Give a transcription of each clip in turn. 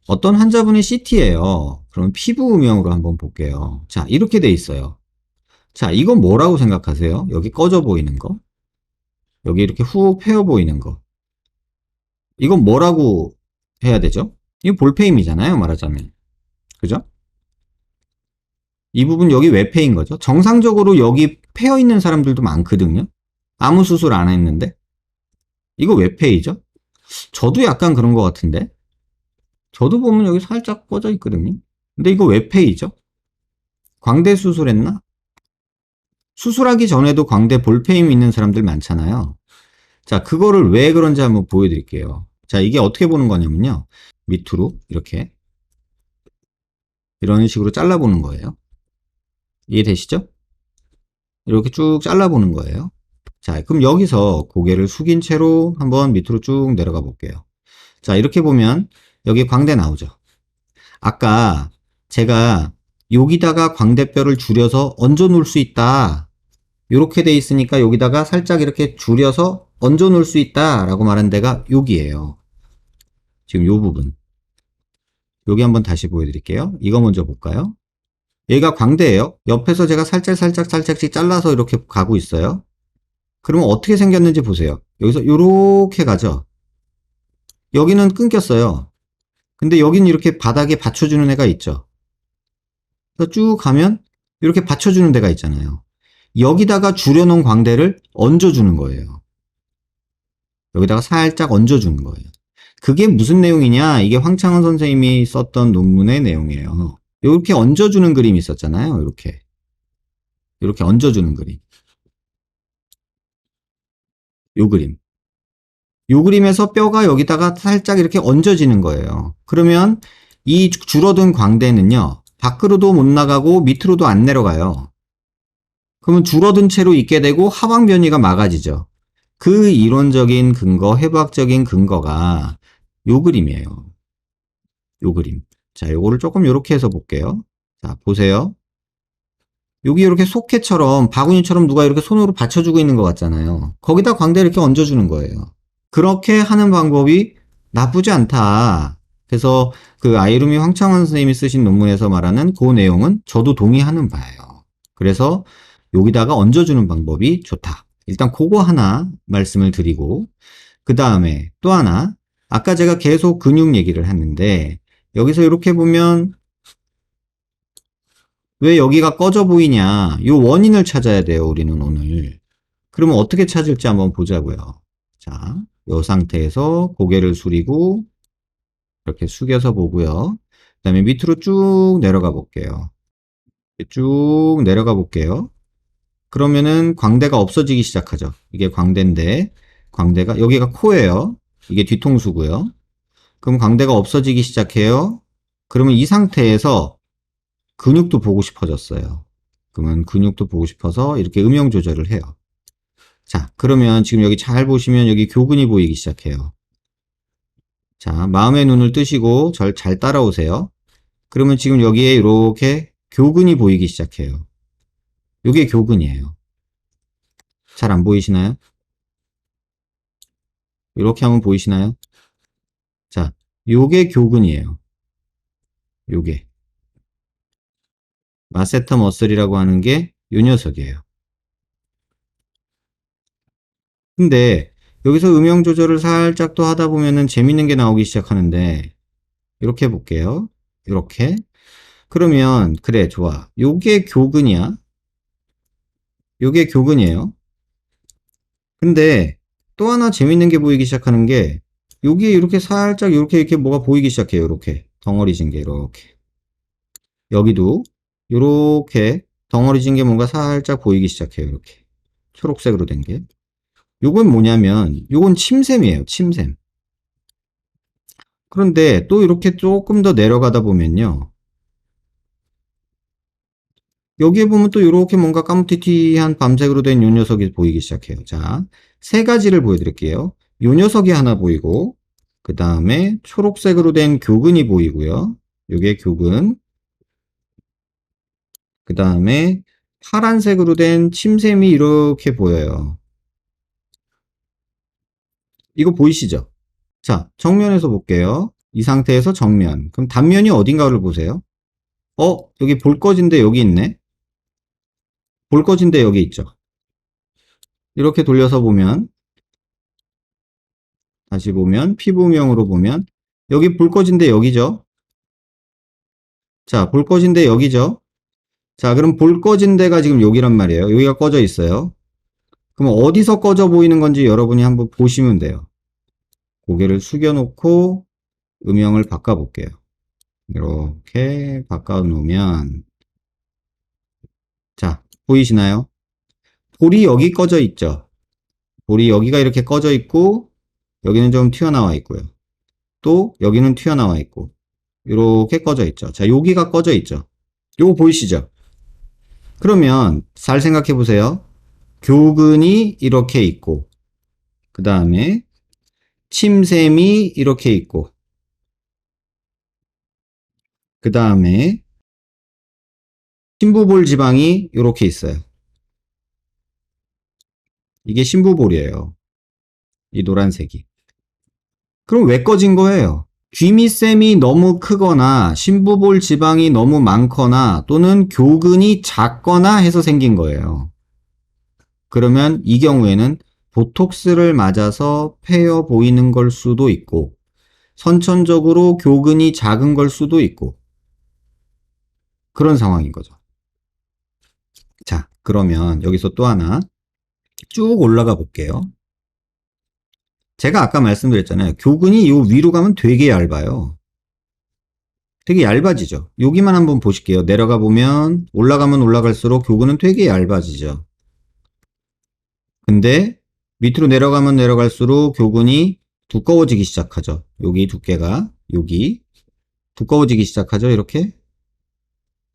어떤 환자분의 CT예요. 그럼 피부 음영으로 한번 볼게요. 자, 이렇게 돼 있어요. 자, 이건 뭐라고 생각하세요? 여기 꺼져 보이는 거, 여기 이렇게 훅 패여 보이는 거. 이건 뭐라고 해야 되죠? 이거 볼페임이잖아요, 말하자면. 그죠? 이 부분 여기 외패인 거죠. 정상적으로 여기 패여 있는 사람들도 많거든요. 아무 수술 안 했는데. 이거 외패이죠? 저도 약간 그런 것 같은데. 저도 보면 여기 살짝 꺼져 있거든요. 근데 이거 외패이죠? 광대 수술했나? 수술하기 전에도 광대 볼페임 있는 사람들 많잖아요. 자, 그거를 왜 그런지 한번 보여드릴게요. 자, 이게 어떻게 보는 거냐면요. 밑으로 이렇게 이런 식으로 잘라보는 거예요. 이해되시죠? 이렇게 쭉 잘라보는 거예요. 자, 그럼 여기서 고개를 숙인 채로 한번 밑으로 쭉 내려가 볼게요. 자, 이렇게 보면 여기 광대 나오죠. 아까 제가 여기다가 광대뼈를 줄여서 얹어 놓을 수 있다. 이렇게 돼 있으니까 여기다가 살짝 이렇게 줄여서 얹어 놓을 수 있다 라고 말한 데가 여기에요. 지금 요 부분. 여기 한번 다시 보여드릴게요. 이거 먼저 볼까요? 얘가 광대예요. 옆에서 제가 살짝씩 잘라서 이렇게 가고 있어요. 그러면 어떻게 생겼는지 보세요. 여기서 이렇게 가죠. 여기는 끊겼어요. 근데 여기는 이렇게 바닥에 받쳐주는 애가 있죠. 그래서 쭉 가면 이렇게 받쳐주는 데가 있잖아요. 여기다가 줄여놓은 광대를 얹어주는 거예요. 여기다가 살짝 얹어주는 거예요. 그게 무슨 내용이냐? 이게 황창원 선생님이 썼던 논문의 내용이에요. 이렇게 얹어주는 그림이 있었잖아요. 이렇게 얹어주는 그림. 요 그림. 요 그림에서 뼈가 여기다가 살짝 이렇게 얹어지는 거예요. 그러면 이 줄어든 광대는요, 밖으로도 못 나가고 밑으로도 안 내려가요. 그러면 줄어든 채로 있게 되고 하방 변이가 막아지죠. 그 이론적인 근거, 해부학적인 근거가 요 그림이에요. 요 그림. 자, 요거를 조금 요렇게 해서 볼게요. 자, 보세요. 여기 이렇게 속해처럼 바구니처럼 누가 이렇게 손으로 받쳐주고 있는 것 같잖아요. 거기다 광대 이렇게 얹어주는 거예요. 그렇게 하는 방법이 나쁘지 않다. 그래서 그 아이루미 황창원 선생님이 쓰신 논문에서 말하는 그 내용은 저도 동의하는 바예요. 그래서 여기다가 얹어주는 방법이 좋다. 일단 그거 하나 말씀을 드리고, 그 다음에 또 하나, 아까 제가 계속 근육 얘기를 했는데, 여기서 이렇게 보면 왜 여기가 꺼져 보이냐, 이 원인을 찾아야 돼요, 우리는 오늘. 그러면 어떻게 찾을지 한번 보자고요. 자, 이 상태에서 고개를 숙이고 이렇게 숙여서 보고요. 그 다음에 밑으로 쭉 내려가 볼게요. 쭉 내려가 볼게요. 그러면은 광대가 없어지기 시작하죠. 이게 광대인데, 광대가 여기가 코예요. 이게 뒤통수고요. 그럼 광대가 없어지기 시작해요. 그러면 이 상태에서 근육도 보고 싶어졌어요. 그러면 근육도 보고 싶어서 이렇게 음영 조절을 해요. 자, 그러면 지금 여기 잘 보시면 여기 교근이 보이기 시작해요. 자, 마음의 눈을 뜨시고 잘 따라오세요. 그러면 지금 여기에 이렇게 교근이 보이기 시작해요. 이게 교근이에요. 잘 안 보이시나요? 이렇게 하면 보이시나요? 자, 요게 교근이에요. 요게. 마세터 머슬이라고 하는 게 요 녀석이에요. 근데 여기서 음영 조절을 살짝 또 하다 보면은 재밌는 게 나오기 시작하는데, 이렇게 해볼게요. 이렇게. 그러면 그래, 좋아. 요게 교근이야. 요게 교근이에요. 근데 또 하나 재밌는 게 보이기 시작하는 게, 여기에 이렇게 살짝 이렇게 뭐가 보이기 시작해요. 이렇게 덩어리진 게 이렇게. 여기도 이렇게 덩어리진 게 뭔가 살짝 보이기 시작해요. 이렇게 초록색으로 된 게. 요건 뭐냐면 요건 침샘이에요. 침샘. 그런데 또 이렇게 조금 더 내려가다 보면요, 여기에 보면 또 이렇게 뭔가 까무티티한 밤색으로 된 요 녀석이 보이기 시작해요. 자, 세 가지를 보여드릴게요. 요 녀석이 하나 보이고, 그 다음에 초록색으로 된 교근이 보이고요. 요게 교근. 그 다음에 파란색으로 된 침샘이 이렇게 보여요. 이거 보이시죠? 자, 정면에서 볼게요. 이 상태에서 정면. 그럼 단면이 어딘가를 보세요. 여기 볼거진데 여기 있네. 볼거진데 여기 있죠. 이렇게 돌려서 보면, 다시 보면, 피부명으로 보면, 여기 볼거진데 여기죠. 자, 볼거진데 여기죠. 자, 그럼 볼거진 데가 지금 여기란 말이에요. 여기가 꺼져 있어요. 그럼 어디서 꺼져 보이는 건지 여러분이 한번 보시면 돼요. 고개를 숙여놓고 음영을 바꿔볼게요. 이렇게 바꿔놓으면, 자, 보이시나요? 볼이 여기 꺼져 있죠. 볼이 여기가 이렇게 꺼져 있고, 여기는 좀 튀어나와 있고요. 또 여기는 튀어나와 있고, 이렇게 꺼져 있죠. 자, 여기가 꺼져 있죠. 요거 보이시죠? 그러면 잘 생각해 보세요. 교근이 이렇게 있고, 그 다음에 침샘이 이렇게 있고, 그 다음에 심부볼 지방이 이렇게 있어요. 이게 심부볼이에요. 이 노란색이. 그럼 왜 꺼진 거예요? 귀밑샘이 너무 크거나 심부볼 지방이 너무 많거나 또는 교근이 작거나 해서 생긴 거예요. 그러면 이 경우에는 보톡스를 맞아서 패여 보이는 걸 수도 있고, 선천적으로 교근이 작은 걸 수도 있고, 그런 상황인 거죠. 자, 그러면 여기서 또 하나 쭉 올라가 볼게요. 제가 아까 말씀드렸잖아요. 교근이 요 위로 가면 되게 얇아요. 되게 얇아지죠. 여기만 한번 보실게요. 내려가 보면 올라가면 올라갈수록 교근은 되게 얇아지죠. 근데 밑으로 내려가면 내려갈수록 교근이 두꺼워지기 시작하죠. 여기 두께가 여기 두꺼워지기 시작하죠. 이렇게.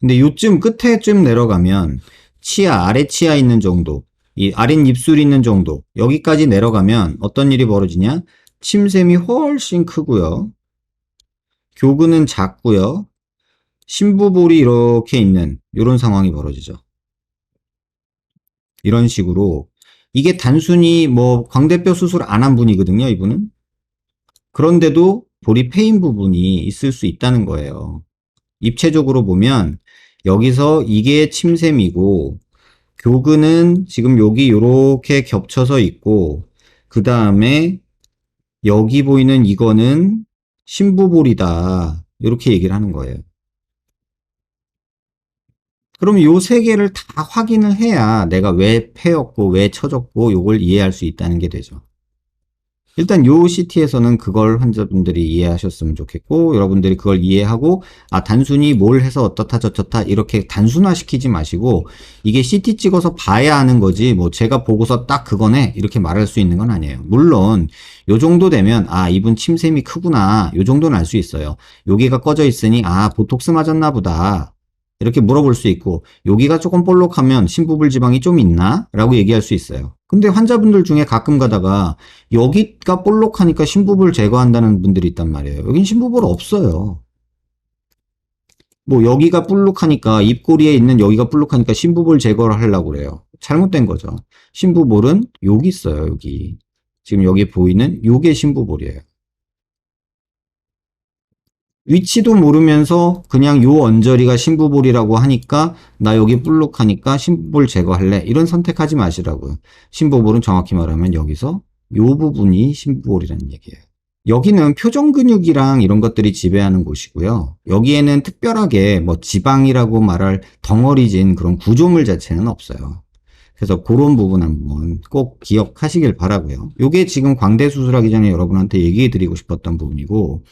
근데 요쯤 끝에쯤 내려가면 치아, 아래 치아 있는 정도, 이 아랫입술 있는 정도, 여기까지 내려가면 어떤 일이 벌어지냐? 침샘이 훨씬 크고요. 교근은 작고요. 심부볼이 이렇게 있는 이런 상황이 벌어지죠. 이런 식으로 이게 단순히 뭐 광대뼈 수술 안 한 분이거든요, 이분은. 그런데도 볼이 패인 부분이 있을 수 있다는 거예요. 입체적으로 보면 여기서 이게 침샘이고 교근은 지금 여기 이렇게 겹쳐서 있고 그 다음에 여기 보이는 이거는 심부볼이다. 이렇게 얘기를 하는 거예요. 그럼 요 세 개를 다 확인을 해야 내가 왜 패였고 왜 처졌고 요걸 이해할 수 있다는 게 되죠. 일단 요 CT에서는 그걸 환자분들이 이해하셨으면 좋겠고 여러분들이 그걸 이해하고 단순히 뭘 해서 어떻다 저렇다 이렇게 단순화시키지 마시고 이게 CT 찍어서 봐야 하는 거지 뭐 제가 보고서 딱 그거네 이렇게 말할 수 있는 건 아니에요. 물론 요 정도 되면 이분 침샘이 크구나 요 정도는 알 수 있어요. 여기가 꺼져 있으니 보톡스 맞았나 보다 이렇게 물어볼 수 있고 여기가 조금 볼록하면 심부볼 지방이 좀 있나? 라고 얘기할 수 있어요. 근데 환자분들 중에 가끔 가다가 여기가 볼록하니까 심부볼 제거한다는 분들이 있단 말이에요. 여긴 심부볼 없어요. 뭐 여기가 볼록하니까 입꼬리에 있는 여기가 볼록하니까 심부볼 제거를 하려고 그래요. 잘못된 거죠. 심부볼은 여기 있어요. 여기. 지금 여기 보이는 요게 심부볼이에요. 위치도 모르면서 그냥 요 언저리가 심부볼이라고 하니까 나 여기 볼록하니까 심부볼 제거할래 이런 선택하지 마시라고요. 심부볼은 정확히 말하면 여기서 요 부분이 심부볼이라는 얘기예요. 여기는 표정 근육이랑 이런 것들이 지배하는 곳이고요. 여기에는 특별하게 뭐 지방이라고 말할 덩어리진 그런 구조물 자체는 없어요. 그래서 그런 부분 한번 꼭 기억하시길 바라고요. 요게 지금 광대 수술하기 전에 여러분한테 얘기해 드리고 싶었던 부분이고